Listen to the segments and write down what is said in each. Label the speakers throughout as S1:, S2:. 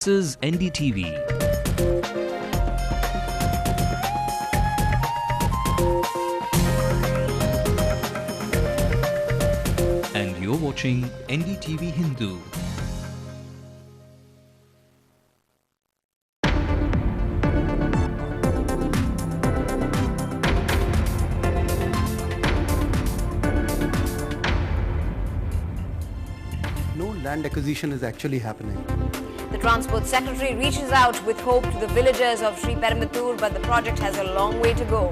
S1: This is NDTV. And you're watching NDTV Hindu.
S2: No land acquisition is actually happening.
S3: The Transport Secretary reaches out with hope to the villagers of Sri Perambatoor, but the project has a long way to go.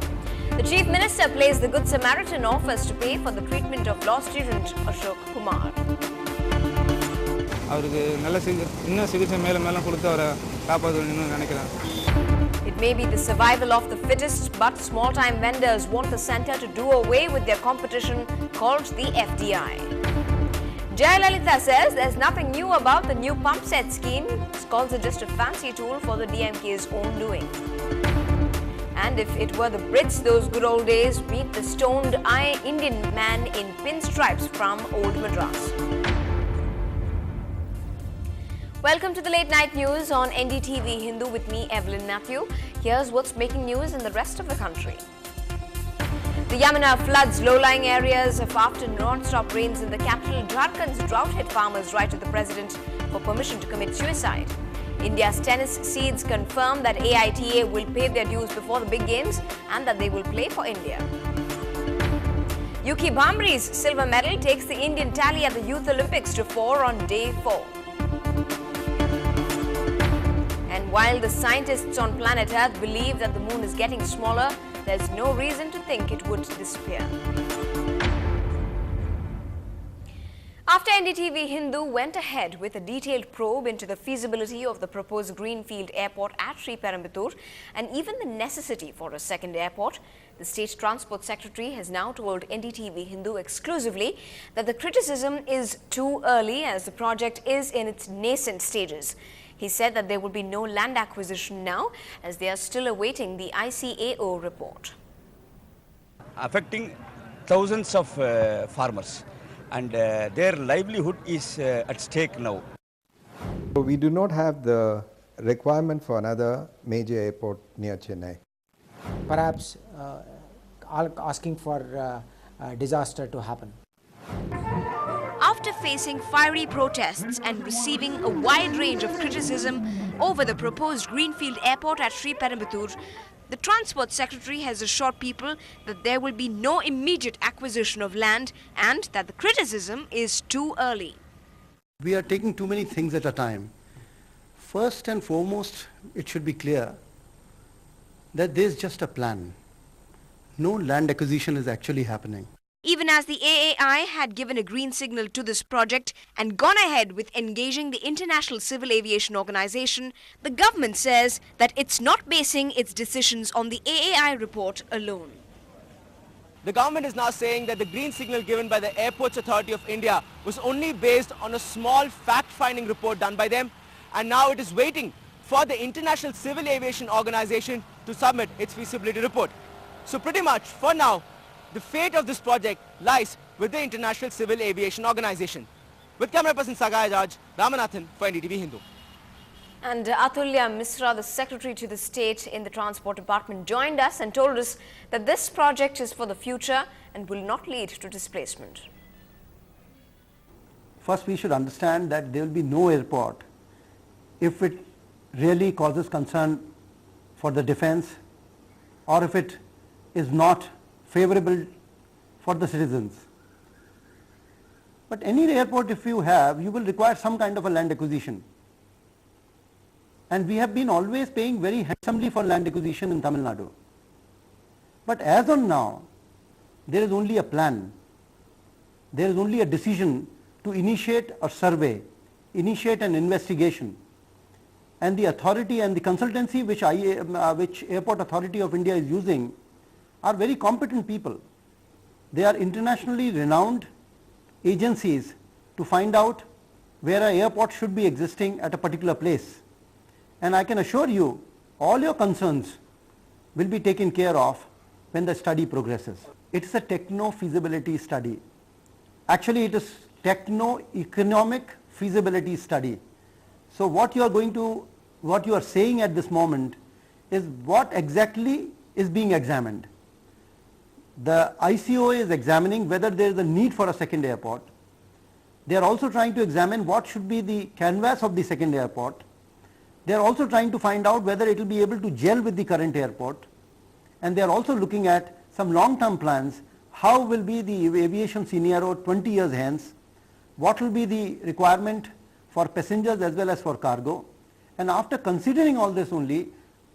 S3: The Chief Minister plays the Good Samaritan offers to pay for the treatment of law student Ashok Kumar. It may be the survival of the fittest, but small-time vendors want the centre to do away with their competition called the FDI. Jayalalitha says there's nothing new about the new pump set scheme. She calls it just a fancy tool for the DMK's own doing. And if it were the Brits, those good old days, meet the stoned Indian man in pinstripes from Old Madras. Welcome to the late night news on NDTV Hindu with me, Evelyn Matthew. Here's what's making news in the rest of the country. The Yamuna floods low-lying areas after non-stop rains in the capital. Jharkhand's drought hit farmers right to the president for permission to commit suicide. India's tennis seeds confirm that AITA will pay their dues before the big games and that they will play for India. Yuki Bhambri's silver medal takes the Indian tally at the Youth Olympics to 4 on day 4. And while the scientists on planet Earth believe that the moon is getting smaller, there's no reason to think it would disappear. After NDTV Hindu went ahead with a detailed probe into the feasibility of the proposed greenfield airport at Sri Perambatoor and even the necessity for a second airport, the State Transport Secretary has now told NDTV Hindu exclusively that the criticism is too early as the project is in its nascent stages. He said that there will be no land acquisition now as they are still awaiting the ICAO report.
S4: Affecting thousands of farmers and their livelihood is at stake now.
S5: We do not have the requirement for another major airport near Chennai.
S6: Perhaps asking for disaster to happen.
S3: After facing fiery protests and receiving a wide range of criticism over the proposed greenfield airport at Sri Perambatoor, the Transport Secretary has assured people that there will be no immediate acquisition of land and that the criticism is too early.
S2: We are taking too many things at a time. First and foremost, it should be clear that there is just a plan. No land acquisition is actually happening.
S3: Even as the AAI had given a green signal to this project and gone ahead with engaging the International Civil Aviation Organization, the government says that it's not basing its decisions on the AAI report alone.
S7: The government is now saying that the green signal given by the Airports Authority of India was only based on a small fact-finding report done by them, and now it is waiting for the International Civil Aviation Organization to submit its feasibility report. So pretty much, for now, the fate of this project lies with the International Civil Aviation Organization. With camera person Sagai Raj, Ramanathan for NDTV Hindu.
S3: And Atulya Misra, the Secretary to the State in the Transport Department, joined us and told us that this project is for the future and will not lead to displacement.
S2: First, we should understand that there will be no airport if it really causes concern for the defense or if it is not favorable for the citizens. But any airport if you have, you will require some kind of a land acquisition. And we have been always paying very handsomely for land acquisition in Tamil Nadu. But as on now, there is only a plan. There is only a decision to initiate a survey, initiate an investigation. And the authority and the consultancy which Airport Authority of India is using are very competent people. They are internationally renowned agencies to find out where an airport should be existing at a particular place. And I can assure you, all your concerns will be taken care of when the study progresses. It is a techno-feasibility study. Actually, it is techno-economic feasibility study. So what you are saying at this moment is what exactly is being examined. The ICO is examining whether there is a need for a second airport. They are also trying to examine what should be the canvas of the second airport. They are also trying to find out whether it will be able to gel with the current airport, and they are also looking at some long-term plans. How will be the aviation scenario 20 years hence? What will be the requirement for passengers as well as for cargo? And after considering all this only,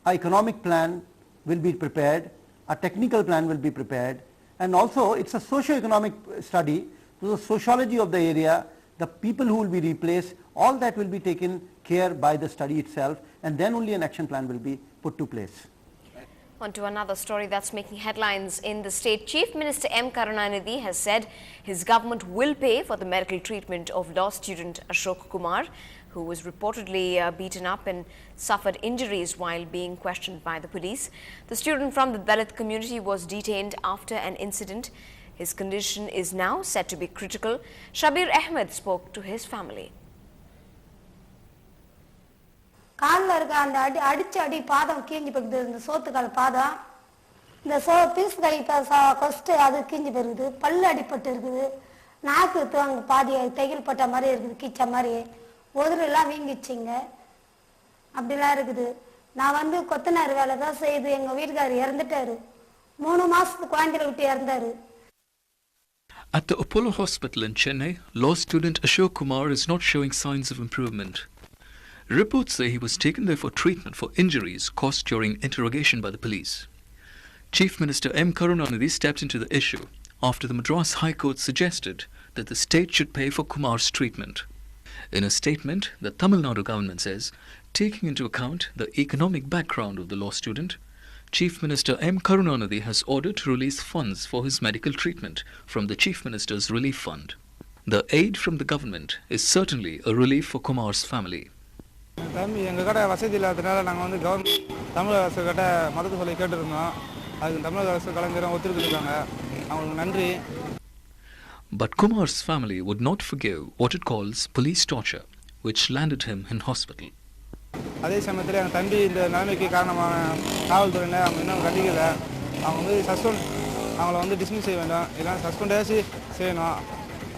S2: an economic plan will be prepared, a technical plan will be prepared, and also it's a socio-economic study, so the sociology of the area, the people who will be replaced, all that will be taken care by the study itself, and then only an action plan will be put to place.
S3: On to another story that's making headlines in the state. Chief Minister M. Karunanidhi has said his government will pay for the medical treatment of law student Ashok Kumar, who was reportedly beaten up and suffered injuries while being questioned by the police. The student from the Dalit community was detained after an incident. His condition is now said to be critical. Shabir Ahmed spoke to his family.
S8: காலில் இருக்க அந்த அடிச்ச அடி பாதம் கீஞ்சி போகுது. இந்த சோத்துக்கால் பாதம், இந்த பீஸ் கை ஃபஸ்ட்டு அது கீஞ்சி போயிருக்குது. பல்லு அடிப்பட்டு இருக்குது. நாக்கு அங்கே பாதி தையல் பட்ட மாதிரி இருக்குது, கீச்ச மாதிரி. உதரெல்லாம் வீங்கிச்சிங்க. அப்படிலாம் இருக்குது. நான் வந்து கொத்தனார் வேலை தான் செய்யுது. எங்கள் வீட்டுக்காரர் இறந்துட்டாரு. 3 மாதத்துக்கு குழந்தைகளை விட்டு இறந்தாரு.
S9: At the Apollo Hospital in Chennai, law student Ashok Kumar is not showing signs of improvement. Reports say he was taken there for treatment for injuries caused during interrogation by the police. Chief Minister M. Karunanidhi stepped into the issue after the Madras High Court suggested that the state should pay for Kumar's treatment. In a statement, the Tamil Nadu government says, taking into account the economic background of the law student, Chief Minister M. Karunanidhi has ordered to release funds for his medical treatment from the Chief Minister's Relief Fund. The aid from the government is certainly a relief for Kumar's family.
S10: தம்பி எங்கள் கடை வசதி இல்லாததுனால நாங்கள் வந்து government தமிழக அரசு கிட்ட மதத்தை சொல்லி கேட்டுருந்தோம். அதுக்கு தமிழக அரசு கலைஞரும் ஒத்துழைச்சிருக்காங்க. அவங்களுக்கு நன்றி.
S9: But Kumar's family would not forgive what it calls police torture, which landed him in hospital.
S10: அதே சமயத்தில் எங்கள் தம்பி இந்த நிலைமைக்கு காரணமான காவல்துறையினர் அவங்க இன்னும் கண்டிக்கலை. அவங்க வந்து அவங்கள வந்து டிஸ்மிஸ் செய்ய வேண்டாம், இல்லைனா சஸ்பெண்டாச்சு செய்யணும்.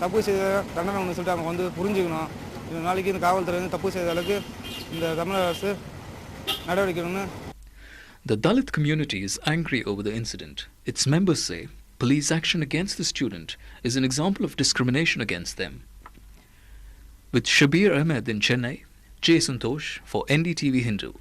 S10: தப்பு செய்த தண்டனை ஒன்று சொல்லிட்டு அவங்க வந்து புரிஞ்சுக்கணும். இந்த நாளைக்கு இந்த காவல்துறை வந்து தப்பு செய்த அளவுக்கு இந்த தமிழக அரசு நடவடிக்கணும்னு.
S9: The Dalit community is angry over the incident. Its members say police action against the student is an example of discrimination against them. With Shabir Ahmed in Chennai, J. Santosh for NDTV Hindu.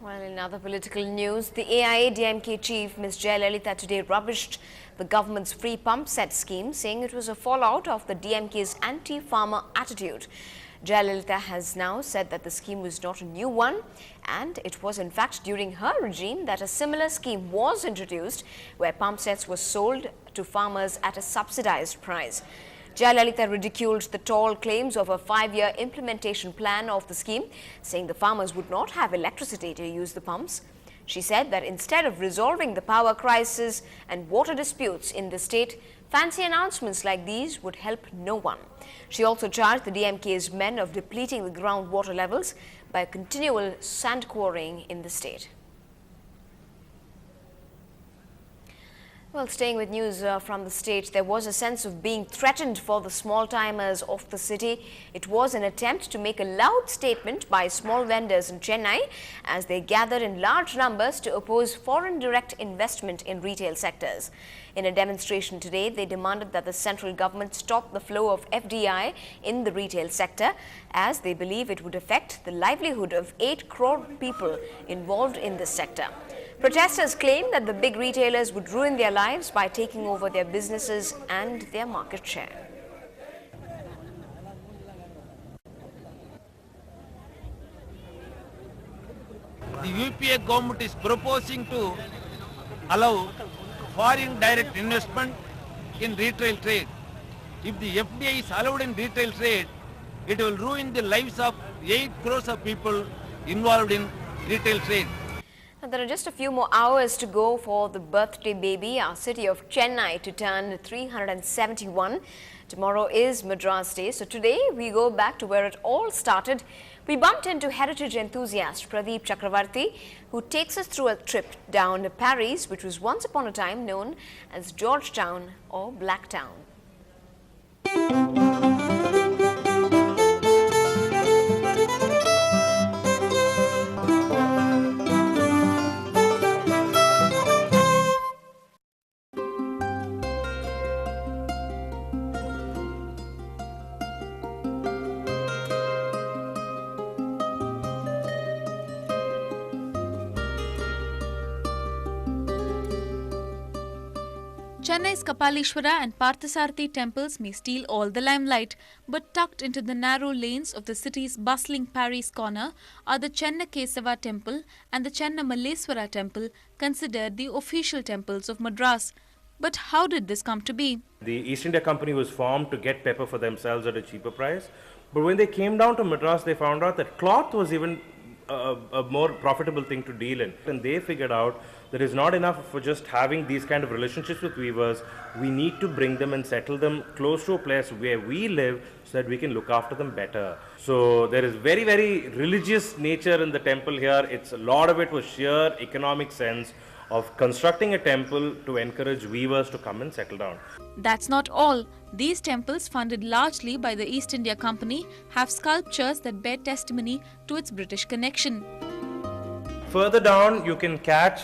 S3: Well, in other political news, the AIA-DMK chief, Ms. Jayalalitha, today rubbished the government's free pump set scheme, saying it was a fallout of the DMK's anti-farmer attitude. Jayalalitha has now said that the scheme was not a new one, and it was in fact during her regime that a similar scheme was introduced, where pump sets were sold to farmers at a subsidized price. Jayalalitha ridiculed the tall claims of a 5-year implementation plan of the scheme, saying the farmers would not have electricity to use the pumps. She said that instead of resolving the power crisis and water disputes in the state, fancy announcements like these would help no one. She also charged the DMK's men of depleting the groundwater levels by continual sand quarrying in the state. Well, staying with news from the state, there was a sense of being threatened for the small-timers of the city. It was an attempt to make a loud statement by small vendors in Chennai as they gathered in large numbers to oppose foreign direct investment in retail sectors. In a demonstration today, they demanded that the central government stop the flow of FDI in the retail sector, as they believe it would affect the livelihood of 8 crore people involved in this sector. Protesters claim that the big retailers would ruin their lives by taking over their businesses and their market share.
S11: The UPA government is proposing to allow foreign direct investment in retail trade. If the FDI is allowed in retail trade, it will ruin the lives of 8 crores of people involved in retail trade.
S3: There are just a few more hours to go for the birthday baby, our city of Chennai, to turn 371. Tomorrow is Madras Day, so today we go back to where it all started We bumped into heritage enthusiast Pradeep Chakravarti, who takes us through a trip down Paris, which was once upon a time known as Georgetown or Blacktown.
S12: Chennai's Kapalishwara and Parthasarathi temples may steal all the limelight, but tucked into the narrow lanes of the city's bustling Paris corner are the Chenna Kesava temple and the Chenna Malleswara temple, considered the official temples of Madras. But how did this come to be?
S13: The East India Company was formed to get pepper for themselves at a cheaper price, but when they came down to Madras, they found out that cloth was even a more profitable thing to deal in, and they figured out that it's not enough for just having these kind of relationships with weavers. We need to bring them and settle them close to a place where we live so that we can look after them better. So there is very, very religious nature in the temple here. A lot of it was sheer economic sense of constructing a temple to encourage weavers to come and settle down.
S12: That's not all. These temples, funded largely by the East India Company, have sculptures that bear testimony to its British connection.
S13: Further down, you can catch,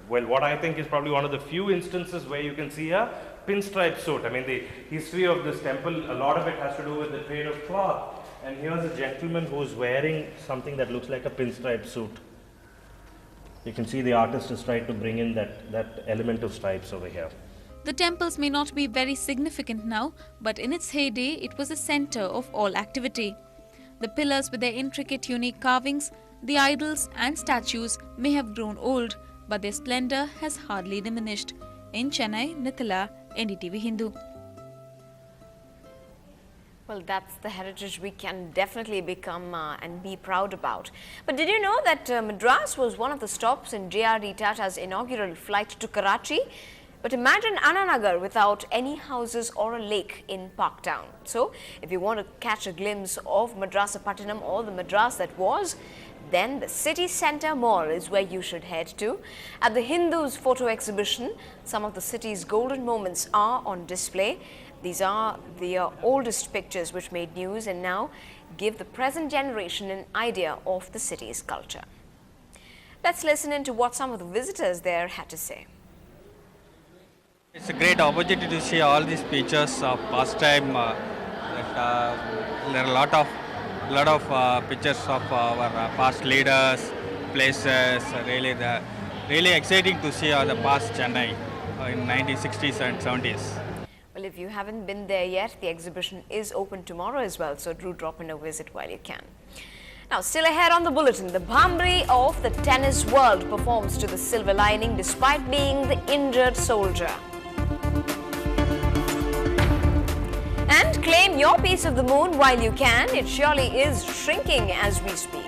S13: what I think is probably one of the few instances where you can see a pinstripe suit. I mean, the history of this temple, a lot of it has to do with the trade of cloth. And here's a gentleman who's wearing something that looks like a pinstripe suit. You can see the artist has tried to bring in that element of stripes over here.
S12: The temples may not be very significant now, but in its heyday, it was a center of all activity. The pillars with their intricate unique carvings, the idols and statues may have grown old, but their splendor has hardly diminished. In Chennai, Nithila, NDTV Hindu.
S3: Well, that's the heritage we can definitely become and be proud about. But did you know that Madras was one of the stops in J.R.D. Tata's inaugural flight to Karachi? But imagine Annanagar without any houses or a lake in Parktown. So, if you want to catch a glimpse of Madrasapattinam or the Madras that was, then the city centre mall is where you should head to. At the Hindu's photo exhibition, some of the city's golden moments are on display. These are the oldest pictures which made news and now give the present generation an idea of the city's culture. Let's listen in to what some of the visitors there had to say.
S14: It's a great opportunity to see all these pictures of past time. There are a lot of pictures of our past leaders, places. Really exciting to see the past Chennai in 1960s and 70s.
S3: Well, if you haven't been there yet, the exhibition is open tomorrow as well, so do drop in a visit while you can. Now, still ahead on the bulletin, the Bhambri of the tennis world performs to the silver lining despite being the injured soldier. And claim your piece of the moon while you can. It surely is shrinking as we speak.